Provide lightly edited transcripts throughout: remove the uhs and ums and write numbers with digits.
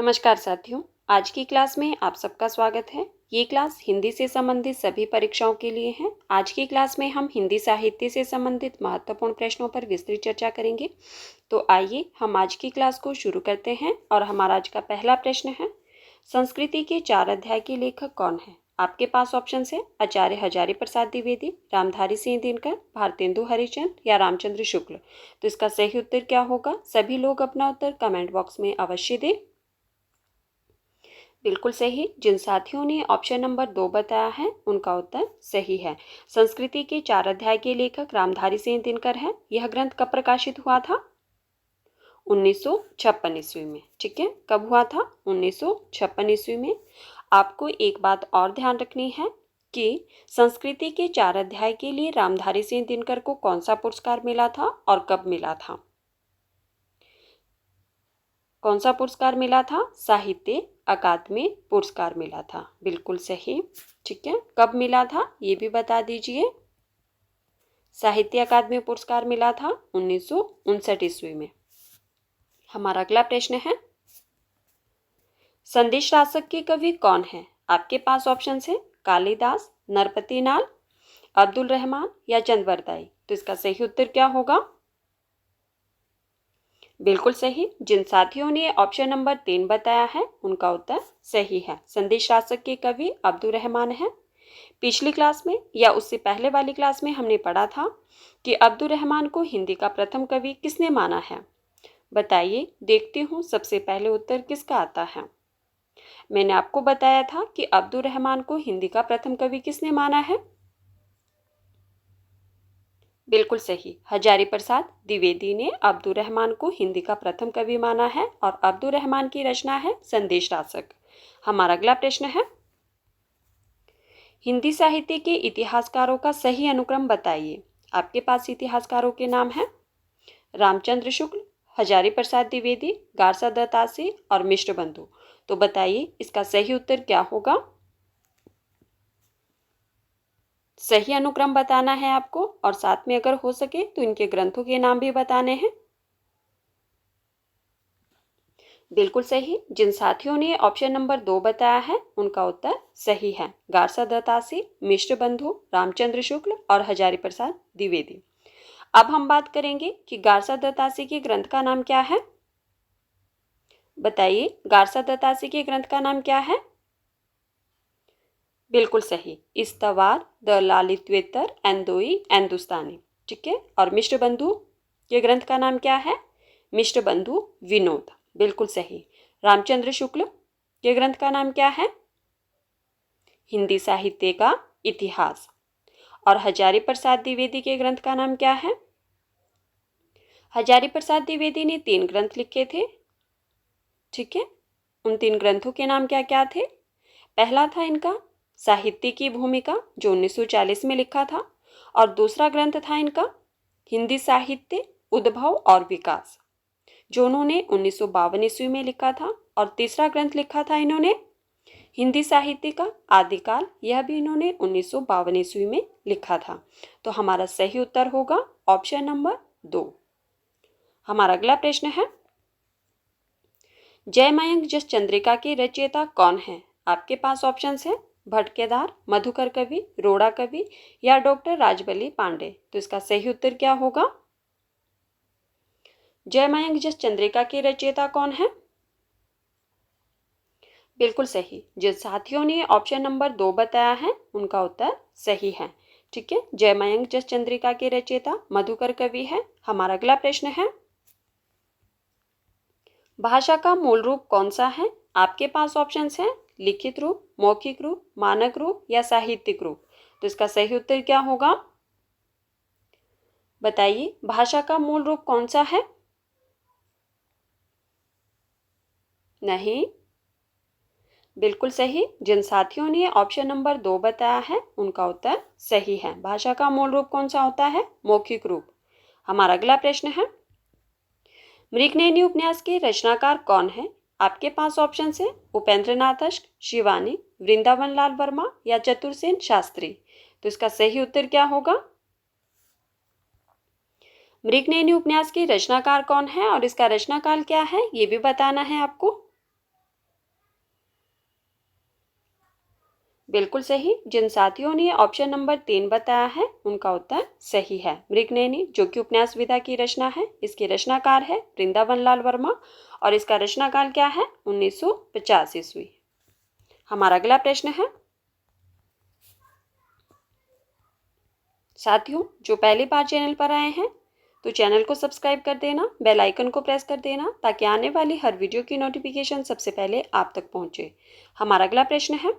नमस्कार साथियों, आज की क्लास में आप सबका स्वागत है। ये क्लास हिंदी से संबंधित सभी परीक्षाओं के लिए है। आज की क्लास में हम हिंदी साहित्य से संबंधित महत्वपूर्ण प्रश्नों पर विस्तृत चर्चा करेंगे। तो आइए हम आज की क्लास को शुरू करते हैं और हमारा आज का पहला प्रश्न है, संस्कृति के 4 अध्याय के लेखक कौन है? आपके पास ऑप्शन है आचार्य हजारी प्रसाद द्विवेदी, रामधारी सिंह दिनकर, भारतेंदु हरिश्चंद्र या रामचंद्र शुक्ल। तो इसका सही उत्तर क्या होगा? सभी लोग अपना उत्तर कमेंट बॉक्स में अवश्य दें। बिल्कुल सही। जिन साथियों ने ऑप्शन नंबर 2 बताया है उनका उत्तर सही है। संस्कृति के 4 अध्याय के लेखक रामधारी सिंह दिनकर हैं। यह ग्रंथ कब प्रकाशित हुआ था? 1956 ईस्वी में। ठीक है, कब हुआ था? 1956 ईस्वी में। आपको एक बात और ध्यान रखनी है कि संस्कृति के 4 अध्याय के लिए रामधारी सिंह दिनकर को कौन सा पुरस्कार मिला था और कब मिला था? कौन सा पुरस्कार मिला था? साहित्य अकादमी पुरस्कार मिला था। बिल्कुल सही। ठीक है, कब मिला था ये भी बता दीजिए। साहित्य अकादमी पुरस्कार मिला था 1959 ईस्वी में। हमारा अगला प्रश्न है, संदेश रासक के कवि कौन है? आपके पास ऑप्शन है कालिदास, नरपति नाल, अब्दुल रहमान या चंद्रवरदाई। तो इसका सही उत्तर क्या होगा? बिल्कुल सही। जिन साथियों ने ऑप्शन नंबर 3 बताया है उनका उत्तर सही है। संदेश रासक के कवि अब्दुल रहमान है। पिछली क्लास में या उससे पहले वाली क्लास में हमने पढ़ा था कि अब्दुल रहमान को हिंदी का प्रथम कवि किसने माना है? बताइए, देखती हूँ सबसे पहले उत्तर किसका आता है। मैंने आपको बताया था कि अब्दुल रहमान को हिंदी का प्रथम कवि किसने माना है? बिल्कुल सही, हजारी प्रसाद द्विवेदी ने अब्दुल रहमान को हिंदी का प्रथम कवि माना है और अब्दुल रहमान की रचना है संदेश रासक। हमारा अगला प्रश्न है, हिंदी साहित्य के इतिहासकारों का सही अनुक्रम बताइए। आपके पास इतिहासकारों के नाम हैं रामचंद्र शुक्ल, हजारी प्रसाद द्विवेदी, गारसा दत्तासी और मिश्र बंधु। तो बताइए इसका सही उत्तर क्या होगा? सही अनुक्रम बताना है आपको और साथ में अगर हो सके तो इनके ग्रंथों के नाम भी बताने हैं। बिल्कुल सही। जिन साथियों ने ऑप्शन नंबर 2 बताया है उनका उत्तर सही है। गारसा दत्तासी, मिश्र बंधु, रामचंद्र शुक्ल और हजारी प्रसाद द्विवेदी। अब हम बात करेंगे कि गारसा दत्तासी के ग्रंथ का नाम क्या है। बताइए, गारसा दत्तासी के ग्रंथ का नाम क्या है? बिल्कुल सही, इस्तवार, द लालित्वेतर, एंदोई, एंदुस्तानी। ठीक है, और मिश्र बंधु के ग्रंथ का नाम क्या है? मिश्र बंधु विनोद। बिल्कुल सही। रामचंद्र शुक्ल के ग्रंथ का नाम क्या है? हिंदी साहित्य का इतिहास। और हजारी प्रसाद द्विवेदी के ग्रंथ का नाम क्या है? हजारी प्रसाद द्विवेदी ने 3 ग्रंथ लिखे थे। ठीक है, उन 3 ग्रंथों के नाम क्या क्या थे? पहला था इनका साहित्य की भूमिका जो 1940 में लिखा था, और दूसरा ग्रंथ था इनका हिंदी साहित्य उद्भव और विकास जो उन्होंने 1952 ईस्वी में लिखा था, और तीसरा ग्रंथ लिखा था इन्होंने हिंदी साहित्य का आदिकाल, यह भी इन्होंने 1952 ईस्वी में लिखा था। तो हमारा सही उत्तर होगा ऑप्शन नंबर 2। हमारा अगला प्रश्न है, जयमयंक जस चंद्रिका के रचयिता कौन है? आपके पास ऑप्शन है भटकेदार, मधुकर कवि, रोड़ा कवि या डॉक्टर राजबली पांडे। तो इसका सही उत्तर क्या होगा? जयमयंक जस चंद्रिका के रचयिता कौन है? बिल्कुल सही। जिन साथियों ने ऑप्शन नंबर 2 बताया है उनका उत्तर सही है। ठीक है, जयमयंक जस चंद्रिका के रचयिता मधुकर कवि है। हमारा अगला प्रश्न है, भाषा का मूल रूप कौन सा है? आपके पास ऑप्शन है लिखित रूप, मौखिक रूप, मानक रूप या साहित्यिक रूप। तो इसका सही उत्तर क्या होगा? बताइए, भाषा का मूल रूप कौन सा है? नहीं, बिल्कुल सही। जिन साथियों ने ऑप्शन नंबर 2 बताया है उनका उत्तर सही है। भाषा का मूल रूप कौन सा होता है? मौखिक रूप। हमारा अगला प्रश्न है, मृगनयनी उपन्यास के रचनाकार कौन है? आपके पास ऑप्शन है उपेंद्र नाथ अश्क, शिवानी, वृंदावन लाल वर्मा या चतुरसेन शास्त्री। तो इसका सही उत्तर क्या होगा? मृगनयनी उपन्यास के रचनाकार कौन है और इसका रचनाकाल क्या है ये भी बताना है आपको। बिल्कुल सही। जिन साथियों ने ऑप्शन नंबर 3 बताया है उनका उत्तर सही है। मृगनयनी जो कि उपन्यास विधा की रचना है, इसके रचनाकार है वृंदावन लाल वर्मा और इसका रचनाकाल क्या है 1950 ईस्वी। हमारा अगला प्रश्न है, साथियों जो पहली बार चैनल पर आए हैं तो चैनल को सब्सक्राइब कर देना, बेल आइकन को प्रेस कर देना ताकि आने वाली हर वीडियो की नोटिफिकेशन सबसे पहले आप तक पहुंचे। हमारा अगला प्रश्न है,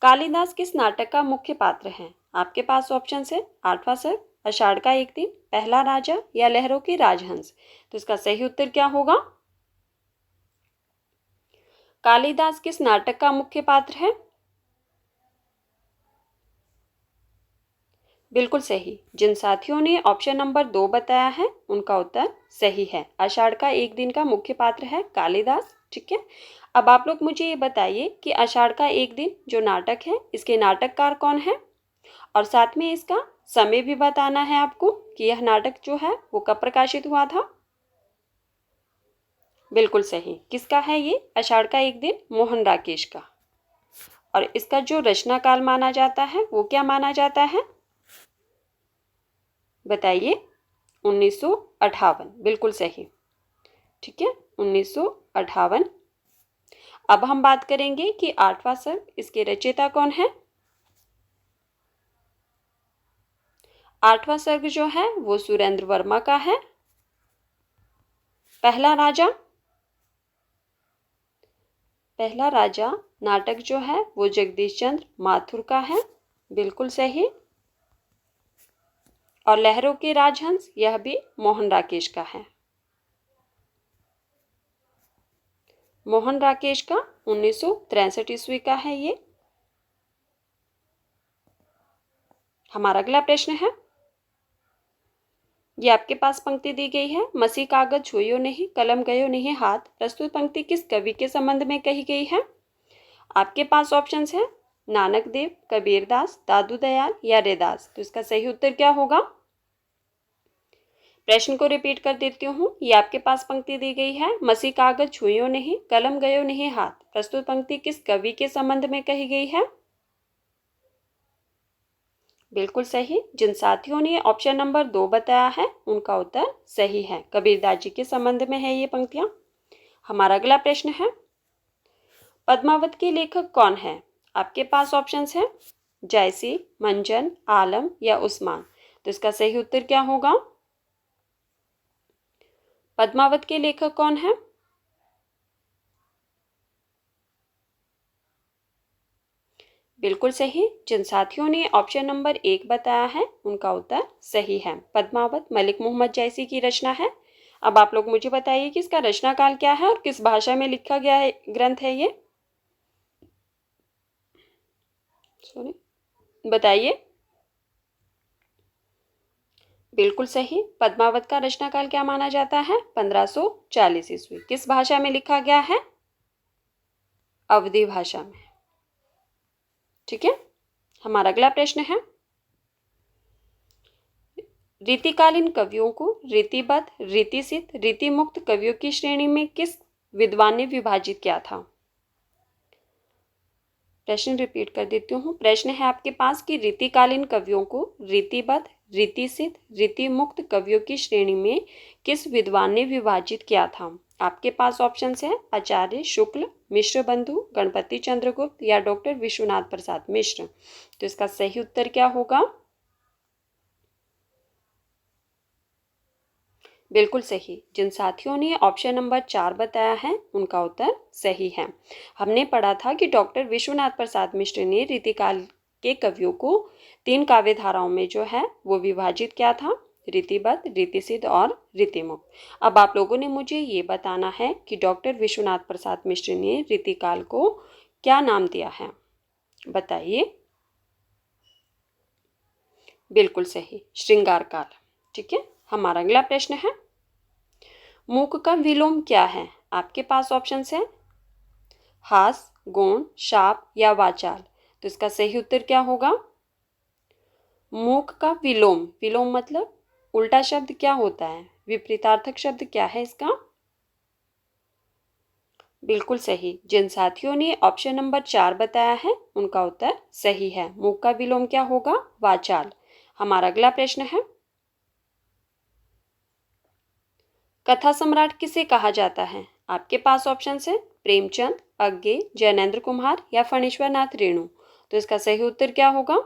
कालिदास किस नाटक का मुख्य पात्र है? आपके पास ऑप्शन है आठवां सर्ग, आषाढ़ का एक दिन, पहला राजा या लहरों की राजहंस। तो इसका सही उत्तर क्या होगा? कालिदास किस नाटक का मुख्य पात्र है? बिल्कुल सही। जिन साथियों ने ऑप्शन नंबर 2 बताया है उनका उत्तर सही है। आषाढ़ का एक दिन का मुख्य पात्र है कालिदास। ठीक है, अब आप लोग मुझे ये बताइए कि आषाढ़ का एक दिन जो नाटक है इसके नाटककार कौन है, और साथ में इसका समय भी बताना है आपको कि यह नाटक जो है वो कब प्रकाशित हुआ था। बिल्कुल सही। किसका है ये? आषाढ़ का एक दिन मोहन राकेश का। और इसका जो रचनाकाल माना जाता है वो क्या माना जाता है? बताइए। 1958। बिल्कुल सही। ठीक है, 1958। अब हम बात करेंगे कि आठवां सर्ग इसके रचयिता कौन है। आठवां सर्ग जो है वो सुरेंद्र वर्मा का है। पहला राजा, पहला राजा नाटक जो है वो जगदीश चंद्र माथुर का है। बिल्कुल सही। और लहरों के राजहंस यह भी मोहन राकेश का है। मोहन राकेश का 1963 ईस्वी का है ये। हमारा अगला प्रश्न है, ये आपके पास पंक्ति दी गई है, मसी कागज छुइयो नहीं कलम गयो नहीं हाथ। प्रस्तुत पंक्ति किस कवि के संबंध में कही गई है? आपके पास ऑप्शंस है नानक देव, कबीरदास, दादू दयाल या रैदास। तो इसका सही उत्तर क्या होगा? प्रश्न को रिपीट कर देती हूँ। ये आपके पास पंक्ति दी गई है, मसी कागज छुइयो नहीं कलम गयो नहीं हाथ। प्रस्तुत पंक्ति किस कवि के संबंध में कही गई है? बिल्कुल सही। जिन साथियों ने ऑप्शन नंबर 2 बताया है उनका उत्तर सही है। कबीरदास जी के संबंध में है ये पंक्तियां। हमारा अगला प्रश्न है, पद्मावत के लेखक कौन है? आपके पास ऑप्शंस है जयसी, मंजन, आलम या उस्मान। तो इसका सही उत्तर क्या होगा? पद्मावत के लेखक कौन है? बिल्कुल सही। जिन साथियों ने ऑप्शन नंबर 1 बताया है उनका उत्तर सही है। पद्मावत मलिक मोहम्मद जैसी की रचना है। अब आप लोग मुझे बताइए कि इसका रचनाकाल क्या है और किस भाषा में लिखा गया है ग्रंथ है ये। सॉरी, बताइए। बिल्कुल सही। पद्मावत का रचनाकाल क्या माना जाता है? 1540 ईस्वी। किस भाषा में लिखा गया है? अवधी भाषा में। ठीक है, हमारा अगला प्रश्न है, रीतिकालीन कवियों को रीतिबद्ध, रीतिसिद्ध, रीतिमुक्त कवियों की श्रेणी में किस विद्वान ने विभाजित किया था? प्रश्न रिपीट कर देती हूँ। प्रश्न है आपके पास कि रीतिकालीन कवियों को रीतिबद्ध, रीतिसिद्ध, रीतिमुक्त कवियों की श्रेणी में किस विद्वान ने विभाजित किया था? आपके पास ऑप्शन है आचार्य शुक्ल, मिश्र बंधु, गणपति चंद्रगुप्त या डॉक्टर विश्वनाथ प्रसाद मिश्र। तो इसका सही उत्तर क्या होगा? बिल्कुल सही। जिन साथियों ने ऑप्शन नंबर 4 बताया है उनका उत्तर सही है। हमने पढ़ा था कि डॉक्टर विश्वनाथ प्रसाद मिश्र ने रीतिकाल के कवियों को 3 काव्य धाराओं में जो है वो विभाजित किया था, रीतिबद्ध, रीतिसिद्ध और रीतिमुक्त। अब आप लोगों ने मुझे ये बताना है कि डॉक्टर विश्वनाथ प्रसाद मिश्र ने रीतिकाल को क्या नाम दिया है? बताइए। बिल्कुल सही, श्रृंगार काल। ठीक है, हमारा अगला प्रश्न है, मूक का विलोम क्या है? आपके पास ऑप्शन है हास, गौण, शाप या वाचाल। तो इसका सही उत्तर क्या होगा? मूक का विलोम, विलोम मतलब उल्टा शब्द क्या होता है? विपरीतार्थक शब्द क्या है इसका? बिल्कुल सही। जिन साथियों ने ऑप्शन नंबर 4 बताया है उनका उत्तर सही है। मूक का विलोम क्या होगा? वाचाल। हमारा अगला प्रश्न है, कथा सम्राट किसे कहा जाता है? आपके पास ऑप्शन है प्रेमचंद, अज्ञे, जैनेन्द्र कुमार या फणीश्वर नाथ रेणु। तो इसका सही उत्तर क्या होगा?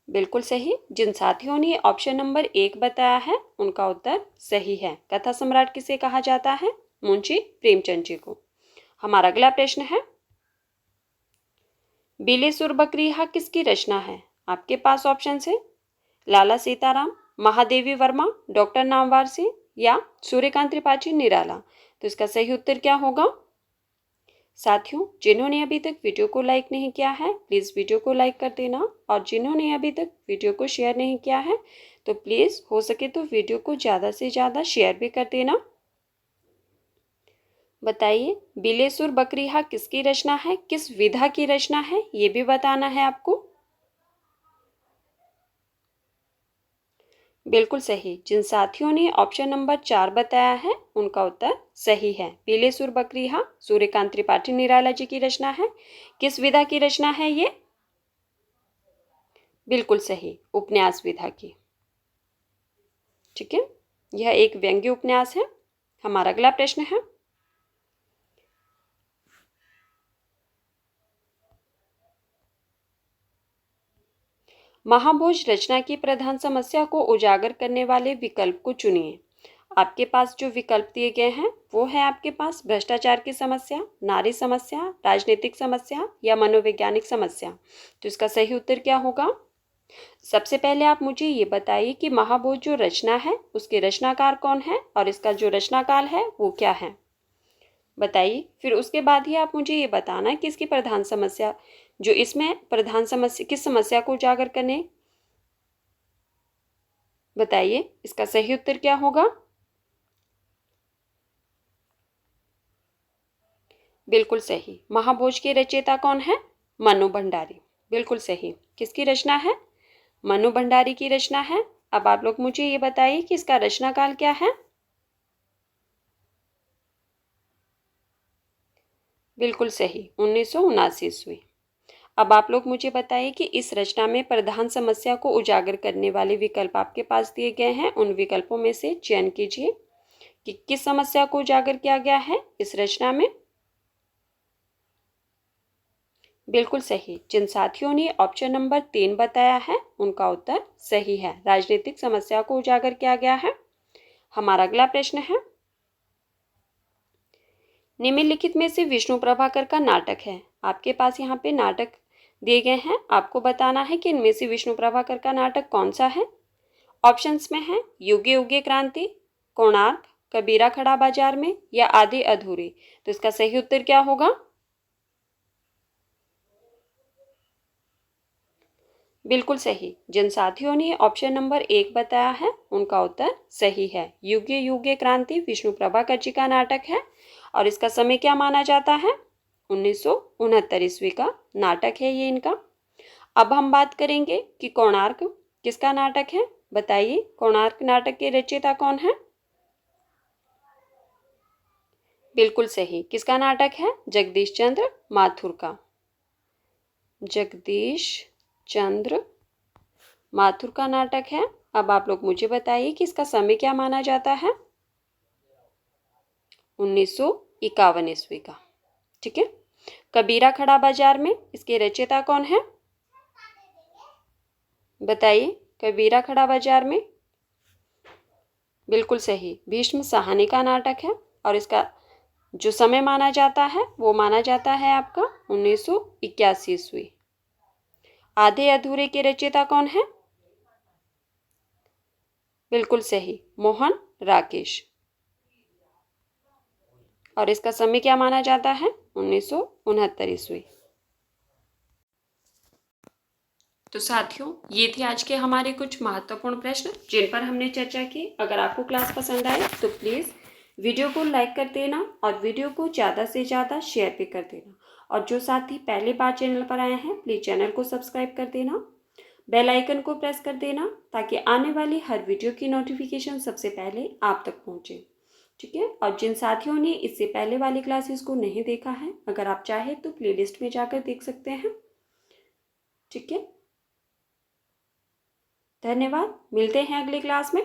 बिल्कुल सही। जिन साथियों ने ऑप्शन नंबर 1 बताया है उनका उत्तर सही है। कथा सम्राट किसे कहा जाता है? मुंशी प्रेमचंद जी को। हमारा अगला प्रश्न है, बिलेसुर बकरिया किसकी रचना है? आपके पास ऑप्शन है लाला सीताराम, महादेवी वर्मा, डॉक्टर नामवर सिंह या सूर्यकांत त्रिपाठी निराला। तो इसका सही उत्तर क्या होगा? साथियों, जिन्होंने अभी तक वीडियो को लाइक नहीं किया है प्लीज़ वीडियो को लाइक कर देना, और जिन्होंने अभी तक वीडियो को शेयर नहीं किया है तो प्लीज़ हो सके तो वीडियो को ज़्यादा से ज़्यादा शेयर भी कर देना। बताइए, बिलेसुर बकरिया किसकी रचना है, किस विधा की रचना है, ये भी बताना है आपको। बिल्कुल सही। जिन साथियों ने ऑप्शन नंबर 4 बताया है उनका उत्तर सही है। बिलेसुर बकरिया सूर्यकांत त्रिपाठी निराला जी की रचना है। किस विधा की रचना है ये? बिल्कुल सही, उपन्यास विधा की। ठीक है, यह एक व्यंग्य उपन्यास है। हमारा अगला प्रश्न है, महाभोज रचना की प्रधान समस्या को उजागर करने वाले विकल्प को चुनिए। आपके पास जो विकल्प दिए गए हैं वो है आपके पास भ्रष्टाचार की समस्या, नारी समस्या, राजनीतिक समस्या या मनोवैज्ञानिक समस्या। तो इसका सही उत्तर क्या होगा? सबसे पहले आप मुझे ये बताइए कि महाभोज जो रचना है उसके रचनाकार कौन है और इसका जो रचनाकाल है वो क्या है, बताइए। फिर उसके बाद ही आप मुझे ये बताना कि इसकी प्रधान समस्या, जो इसमें प्रधान समस्या किस समस्या को उजागर करने, बताइए इसका सही उत्तर क्या होगा? बिल्कुल सही। महाभोज के रचयिता कौन है? मनु भंडारी। बिल्कुल सही। किसकी रचना है? मनु भंडारी की रचना है। अब आप लोग मुझे ये बताइए कि इसका रचनाकाल क्या है? बिल्कुल सही, 1979 ईस्वी। अब आप लोग मुझे बताइए कि इस रचना में प्रधान समस्या को उजागर करने वाले विकल्प आपके पास दिए गए हैं, उन विकल्पों में से चयन कीजिए कि किस समस्या को उजागर किया गया है इस रचना में। बिल्कुल सही। जिन साथियों ने ऑप्शन नंबर 3 बताया है उनका उत्तर सही है। राजनीतिक समस्या को उजागर किया गया है। हमारा अगला प्रश्न है, निम्नलिखित में से विष्णु प्रभाकर का नाटक है। आपके पास यहाँ पे नाटक दिए गए हैं, आपको बताना है कि इनमें से विष्णु प्रभाकर का नाटक कौन सा है। ऑप्शंस में है युगे उगे क्रांति, कोणार्क, कबीरा खड़ा बाजार में या आधे अधूरे। तो इसका सही उत्तर क्या होगा? बिल्कुल सही। जिन साथियों ने ऑप्शन नंबर 1 बताया है उनका उत्तर सही है। युगे युगे क्रांति विष्णु प्रभाकर जी का नाटक है और इसका समय क्या माना जाता है? 1969 ईस्वी का नाटक है ये इनका। अब हम बात करेंगे कि कोणार्क किसका नाटक है। बताइए, कोणार्क नाटक के रचयिता कौन है? बिल्कुल सही। किसका नाटक है? जगदीश चंद्र माथुर का। जगदीश चंद्र माथुर का नाटक है। अब आप लोग मुझे बताइए कि इसका समय क्या माना जाता है? 1951 ईस्वी का। ठीक है। कबीरा खड़ा बाजार में इसके रचयिता कौन है? बताइए, कबीरा खड़ा बाजार में। बिल्कुल सही, भीष्म साहनी का नाटक है और इसका जो समय माना जाता है वो माना जाता है आपका 1981 ईस्वी। आधे अधूरे के रचयिता कौन है? बिल्कुल सही, मोहन राकेश। और इसका समय क्या माना जाता है? 1969 ईस्वी। तो साथियों, ये थे आज के हमारे कुछ महत्वपूर्ण प्रश्न जिन पर हमने चर्चा की। अगर आपको क्लास पसंद आए तो प्लीज़ वीडियो को लाइक कर देना और वीडियो को ज़्यादा से ज़्यादा शेयर भी कर देना। और जो साथी पहली बार चैनल पर आए हैं प्लीज़ चैनल को सब्सक्राइब कर देना। बेल आइकन को प्रेस कर देना ताकि आने वाली हर वीडियो की नोटिफिकेशन सबसे पहले आप तक पहुंचे। ठीक है, और जिन साथियों ने इससे पहले वाली क्लासेस को नहीं देखा है, अगर आप चाहे तो प्लेलिस्ट में जाकर देख सकते हैं। ठीक है, धन्यवाद। मिलते हैं अगली क्लास में।